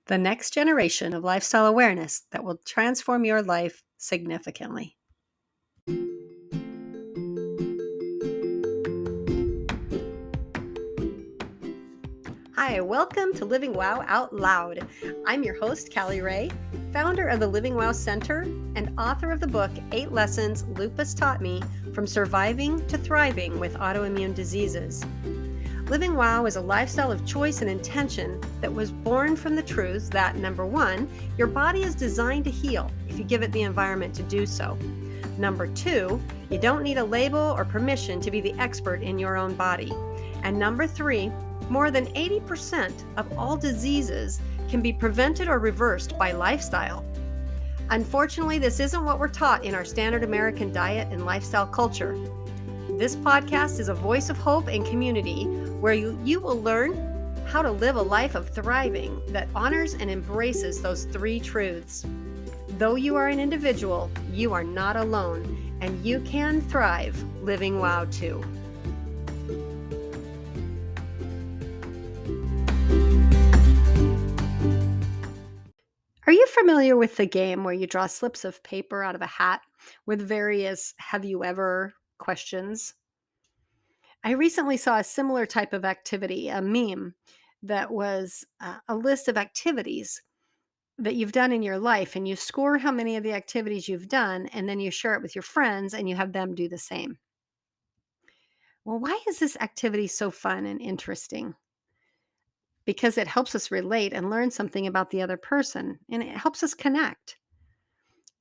the next generation of lifestyle awareness that will transform your life significantly. Hi, welcome to Living Wow Out Loud. I'm your host, Callie Ray, founder of the Living Wow Center and author of the book, 8 Lessons Lupus Taught Me from Surviving to Thriving with Autoimmune Diseases. Living Wow is a lifestyle of choice and intention that was born from the truth that, number one, your body is designed to heal if you give it the environment to do so. Number two, you don't need a label or permission to be the expert in your own body. And number three, more than 80% of all diseases can be prevented or reversed by lifestyle. Unfortunately, this isn't what we're taught in our standard American diet and lifestyle culture. This podcast is a voice of hope and community where you will learn how to live a life of thriving that honors and embraces those three truths. Though you are an individual, you are not alone, and you can thrive living wow too. Are you familiar with the game where you draw slips of paper out of a hat with various "have you ever" questions? I recently saw a similar type of activity, a meme that was a list of activities that you've done in your life, and you score how many of the activities you've done, and then you share it with your friends and you have them do the same. Well, why is this activity so fun and interesting? Because it helps us relate and learn something about the other person, and it helps us connect.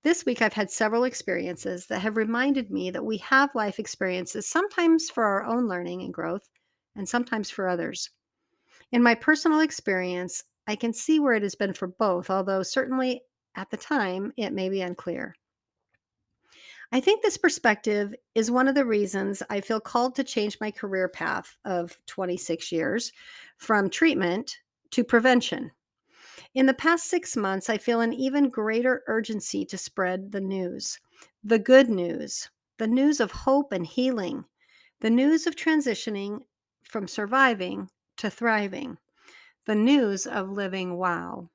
This week, I've had several experiences that have reminded me that we have life experiences, sometimes for our own learning and growth, and sometimes for others. In my personal experience, I can see where it has been for both, although certainly at the time, it may be unclear. I think this perspective is one of the reasons I feel called to change my career path of 26 years from treatment to prevention. In the past 6 months, I feel an even greater urgency to spread the news, the good news, the news of hope and healing, the news of transitioning from surviving to thriving, the news of living wow.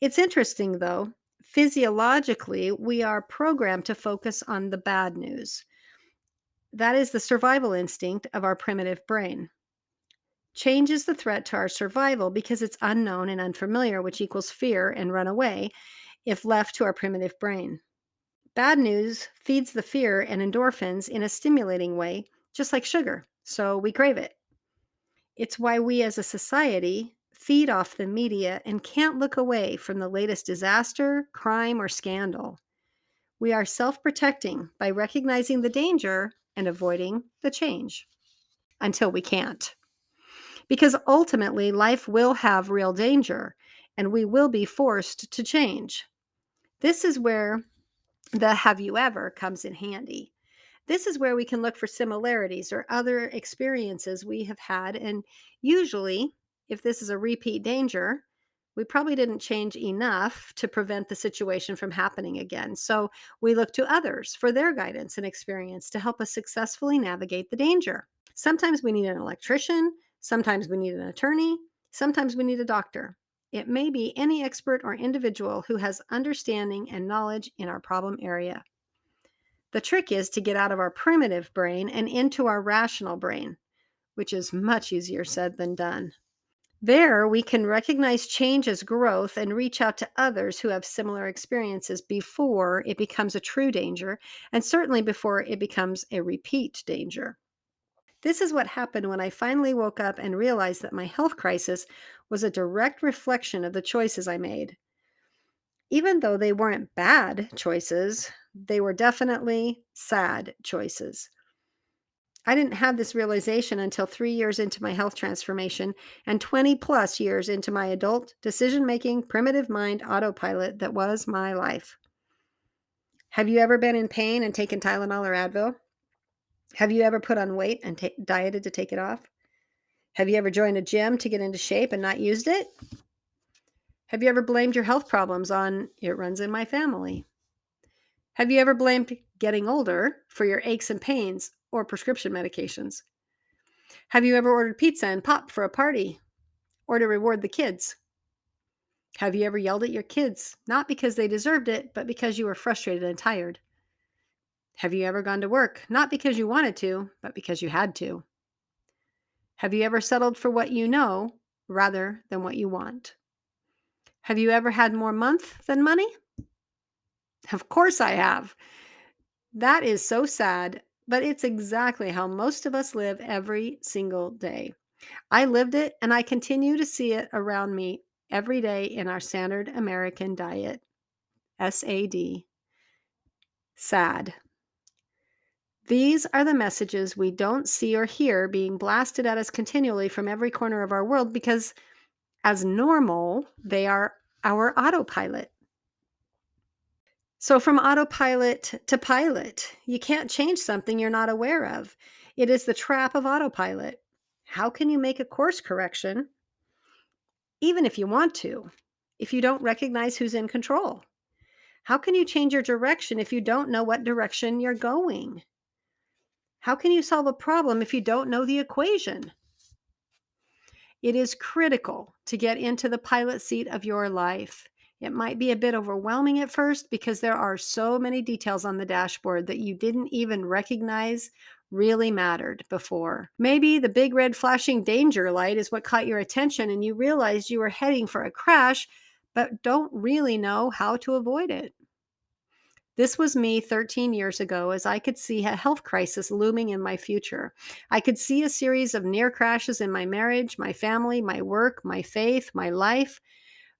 It's interesting, though. Physiologically, we are programmed to focus on the bad news. That is the survival instinct of our primitive brain. Change is the threat to our survival because it's unknown and unfamiliar, which equals fear and run away if left to our primitive brain. Bad news feeds the fear and endorphins in a stimulating way, just like sugar, so we crave it. It's why we as a society feed off the media and can't look away from the latest disaster, crime, or scandal. We are self-protecting by recognizing the danger and avoiding the change until we can't. Because ultimately, life will have real danger and we will be forced to change. This is where the "have you ever" comes in handy. This is where we can look for similarities or other experiences we have had. And usually, if this is a repeat danger, we probably didn't change enough to prevent the situation from happening again. So we look to others for their guidance and experience to help us successfully navigate the danger. Sometimes we need an electrician, sometimes we need an attorney, sometimes we need a doctor. It may be any expert or individual who has understanding and knowledge in our problem area. The trick is to get out of our primitive brain and into our rational brain, which is much easier said than done. There, we can recognize change as growth and reach out to others who have similar experiences before it becomes a true danger, and certainly before it becomes a repeat danger. This is what happened when I finally woke up and realized that my health crisis was a direct reflection of the choices I made. Even though they weren't bad choices, they were definitely sad choices. I didn't have this realization until 3 years into my health transformation and 20 plus years into my adult decision-making primitive mind autopilot that was my life. Have you ever been in pain and taken Tylenol or Advil? Have you ever put on weight and dieted to take it off? Have you ever joined a gym to get into shape and not used it? Have you ever blamed your health problems on "it runs in my family"? Have you ever blamed getting older for your aches and pains or prescription medications? Have you ever ordered pizza and pop for a party or to reward the kids? Have you ever yelled at your kids, not because they deserved it, but because you were frustrated and tired? Have you ever gone to work, not because you wanted to, but because you had to? Have you ever settled for what you know rather than what you want? Have you ever had more month than money? Of course I have. That is so sad, but it's exactly how most of us live every single day. I lived it and I continue to see it around me every day in our standard American diet. SAD. Sad. These are the messages we don't see or hear being blasted at us continually from every corner of our world because, as normal, they are our autopilot. So, from autopilot to pilot, you can't change something you're not aware of. It is the trap of autopilot. How can you make a course correction, even if you want to, if you don't recognize who's in control? How can you change your direction if you don't know what direction you're going? How can you solve a problem if you don't know the equation? It is critical to get into the pilot seat of your life. It might be a bit overwhelming at first because there are so many details on the dashboard that you didn't even recognize really mattered before. Maybe the big red flashing danger light is what caught your attention and you realized you were heading for a crash, but don't really know how to avoid it. This was me 13 years ago as I could see a health crisis looming in my future. I could see a series of near crashes in my marriage, my family, my work, my faith, my life,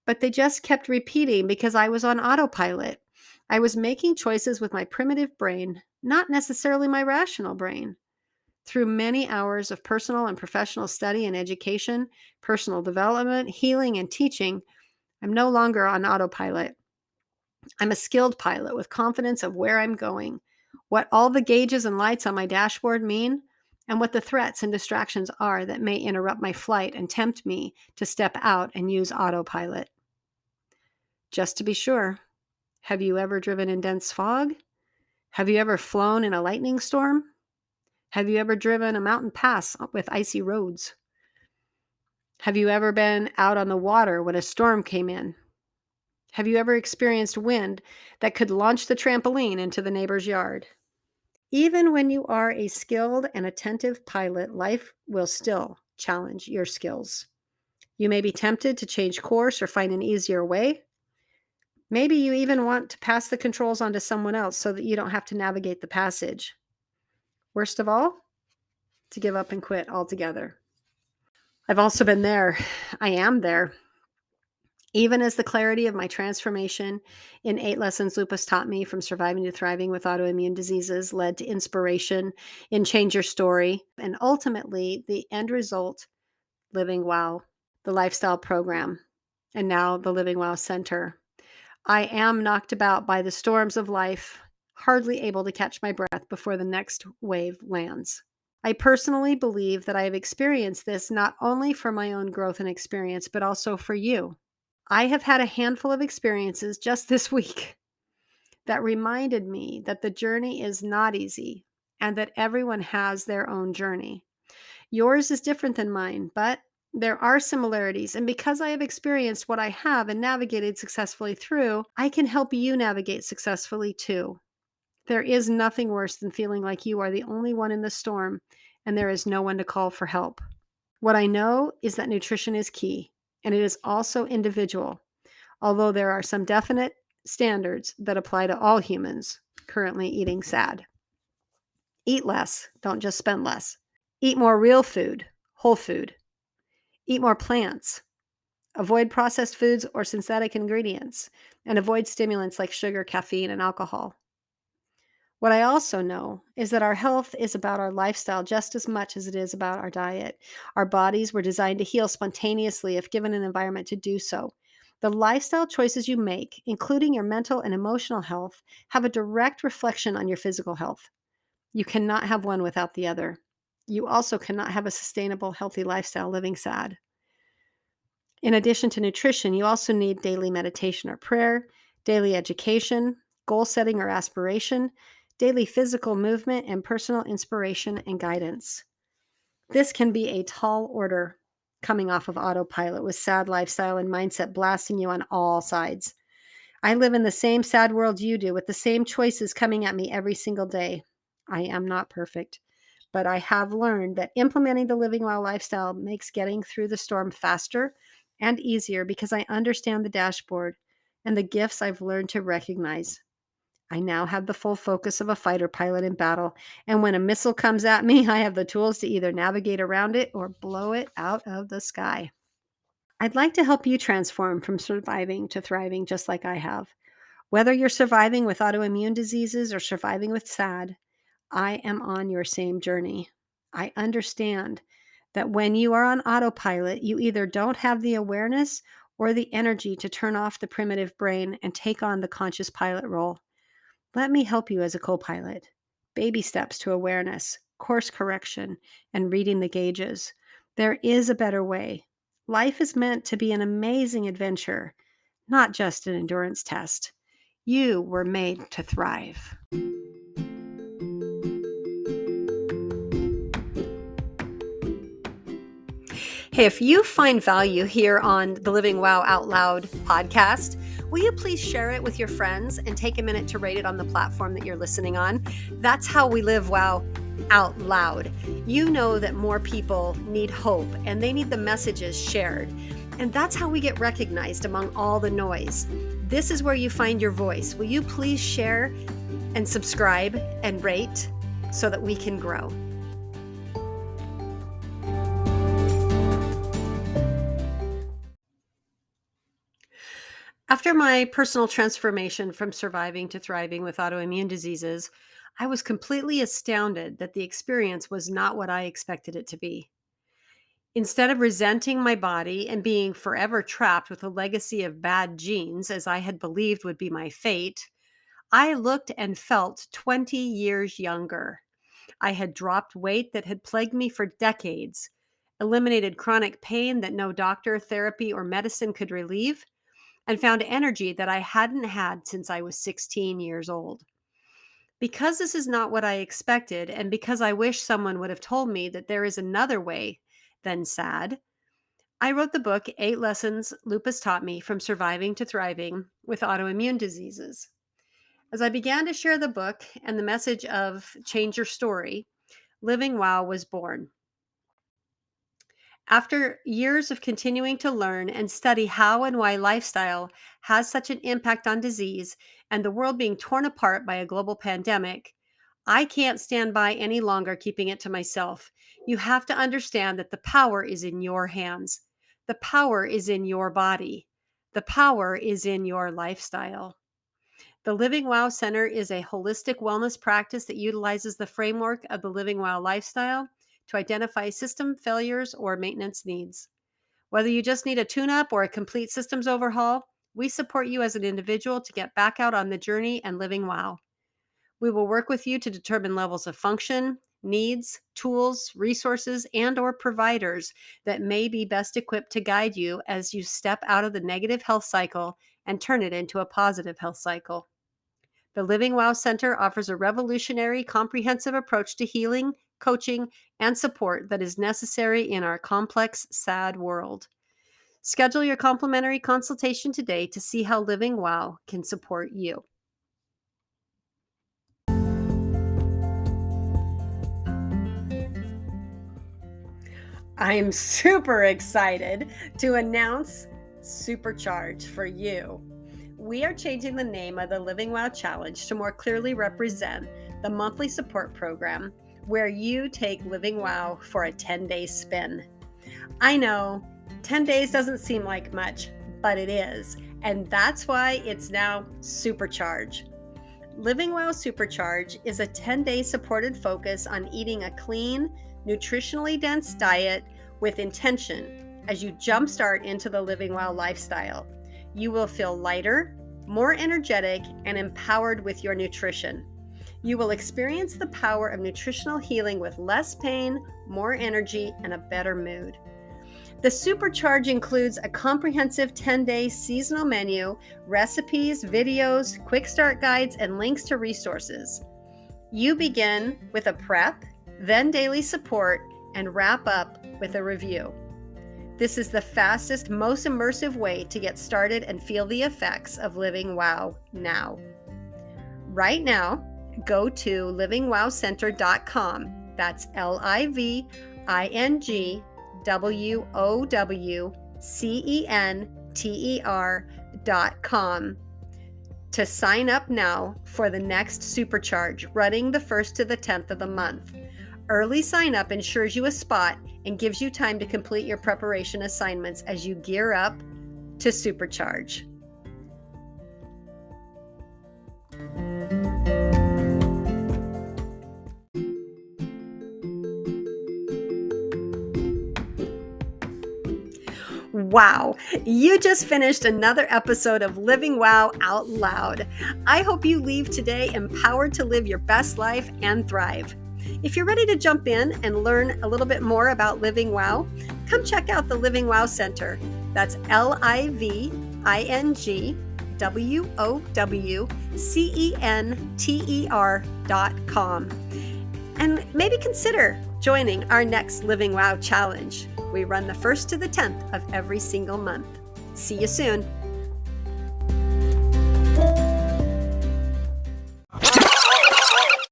but they just kept repeating because I was on autopilot. I was making choices with my primitive brain, not necessarily my rational brain. Through many hours of personal and professional study and education, personal development, healing, and teaching, I'm no longer on autopilot. I'm a skilled pilot with confidence of where I'm going, what all the gauges and lights on my dashboard mean, and what the threats and distractions are that may interrupt my flight and tempt me to step out and use autopilot. Just to be sure, have you ever driven in dense fog? Have you ever flown in a lightning storm? Have you ever driven a mountain pass with icy roads? Have you ever been out on the water when a storm came in? Have you ever experienced wind that could launch the trampoline into the neighbor's yard? Even when you are a skilled and attentive pilot, life will still challenge your skills. You may be tempted to change course or find an easier way. Maybe you even want to pass the controls on to someone else so that you don't have to navigate the passage. Worst of all, to give up and quit altogether. I've also been there. I am there. Even as the clarity of my transformation in 8 lessons Lupus taught me from surviving to thriving with autoimmune diseases led to inspiration in Change Your Story, and ultimately the end result, Living Wow, the lifestyle program, and now the Living Wow Center. I am knocked about by the storms of life, hardly able to catch my breath before the next wave lands. I personally believe that I have experienced this not only for my own growth and experience, but also for you. I have had a handful of experiences just this week that reminded me that the journey is not easy and that everyone has their own journey. Yours is different than mine, but there are similarities. And because I have experienced what I have and navigated successfully through, I can help you navigate successfully too. There is nothing worse than feeling like you are the only one in the storm and there is no one to call for help. What I know is that nutrition is key and it is also individual, although there are some definite standards that apply to all humans currently eating SAD. Eat less, don't just spend less. Eat more real food, whole food. Eat more plants. Avoid processed foods or synthetic ingredients, and avoid stimulants like sugar, caffeine, and alcohol. What I also know is that our health is about our lifestyle just as much as it is about our diet. Our bodies were designed to heal spontaneously if given an environment to do so. The lifestyle choices you make, including your mental and emotional health, have a direct reflection on your physical health. You cannot have one without the other. You also cannot have a sustainable, healthy lifestyle living sad. In addition to nutrition, you also need daily meditation or prayer, daily education, goal setting or aspiration, daily physical movement, and personal inspiration and guidance. This can be a tall order. coming off of autopilot with sad lifestyle and mindset blasting you on all sides. I live in the same sad world you do, with the same choices coming at me every single day. I am not perfect, but I have learned that implementing the Living Well lifestyle makes getting through the storm faster and easier because I understand the dashboard and the gifts I've learned to recognize. I now have the full focus of a fighter pilot in battle, and when a missile comes at me, I have the tools to either navigate around it or blow it out of the sky. I'd like to help you transform from surviving to thriving just like I have. Whether you're surviving with autoimmune diseases or surviving with SAD, I am on your same journey. I understand that when you are on autopilot, you either don't have the awareness or the energy to turn off the primitive brain and take on the conscious pilot role. Let me help you as a co pilot. Baby steps to awareness, course correction, and reading the gauges. There is a better way. Life is meant to be an amazing adventure, not just an endurance test. You were made to thrive. Hey, if you find value here on the Living Wow Out Loud podcast, will you please share it with your friends and take a minute to rate it on the platform that you're listening on? That's how we live wow out loud. You know that more people need hope and they need the messages shared. And that's how we get recognized among all the noise. This is where you find your voice. Will you please share and subscribe and rate so that we can grow? After my personal transformation from surviving to thriving with autoimmune diseases, I was completely astounded that the experience was not what I expected it to be. Instead of resenting my body and being forever trapped with a legacy of bad genes, as I had believed would be my fate, I looked and felt 20 years younger. I had dropped weight that had plagued me for decades, eliminated chronic pain that no doctor, therapy, or medicine could relieve, and found energy that I hadn't had since I was 16 years old. Because this is not what I expected, and because I wish someone would have told me that there is another way than SAD, I wrote the book, 8 Lessons Lupus Taught Me from Surviving to Thriving with Autoimmune Diseases. As I began to share the book and the message of change your story, Living Wow was born. After years of continuing to learn and study how and why lifestyle has such an impact on disease and the world being torn apart by a global pandemic, I can't stand by any longer keeping it to myself. You have to understand that the power is in your hands. The power is in your body. The power is in your lifestyle. The Living Wow Center is a holistic wellness practice that utilizes the framework of the Living Wow lifestyle to identify system failures or maintenance needs. Whether you just need a tune-up or a complete systems overhaul, we support you as an individual to get back out on the journey and living wow. We will work with you to determine levels of function, needs, tools, resources, and or providers that may be best equipped to guide you as you step out of the negative health cycle and turn it into a positive health cycle. The Living Wow Center offers a revolutionary, comprehensive approach to healing, coaching, and support that is necessary in our complex, sad world. Schedule your complimentary consultation today to see how Living Wow can support you. I'm super excited to announce Supercharge for you. We are changing the name of the Living Wow Challenge to more clearly represent the monthly support program where you take Living Wow for a 10-day spin. I know 10 days doesn't seem like much, but it is. And that's why it's now Supercharge. Living Wow Supercharge is a 10-day supported focus on eating a clean, nutritionally dense diet with intention as you jumpstart into the Living Wow lifestyle. You will feel lighter, more energetic, and empowered with your nutrition. You will experience the power of nutritional healing with less pain, more energy, and a better mood. The Supercharge includes a comprehensive 10-day seasonal menu, recipes, videos, quick start guides, and links to resources. You begin with a prep, then daily support, and wrap up with a review. This is the fastest, most immersive way to get started and feel the effects of Living Wow now. Right now, go to livingwowcenter.com. That's livingwowcenter.com to sign up now for the next Supercharge, running the 1st to the 10th of the month. Early sign up ensures you a spot and gives you time to complete your preparation assignments as you gear up to Supercharge. Wow, you just finished another episode of Living Wow Out Loud. I hope you leave today empowered to live your best life and thrive. If you're ready to jump in and learn a little bit more about Living Wow, come check out the Living Wow Center. That's livingwowcenter.com. And maybe consider joining our next Living Wow Challenge. We run the 1st to the 10th of every single month. See you soon.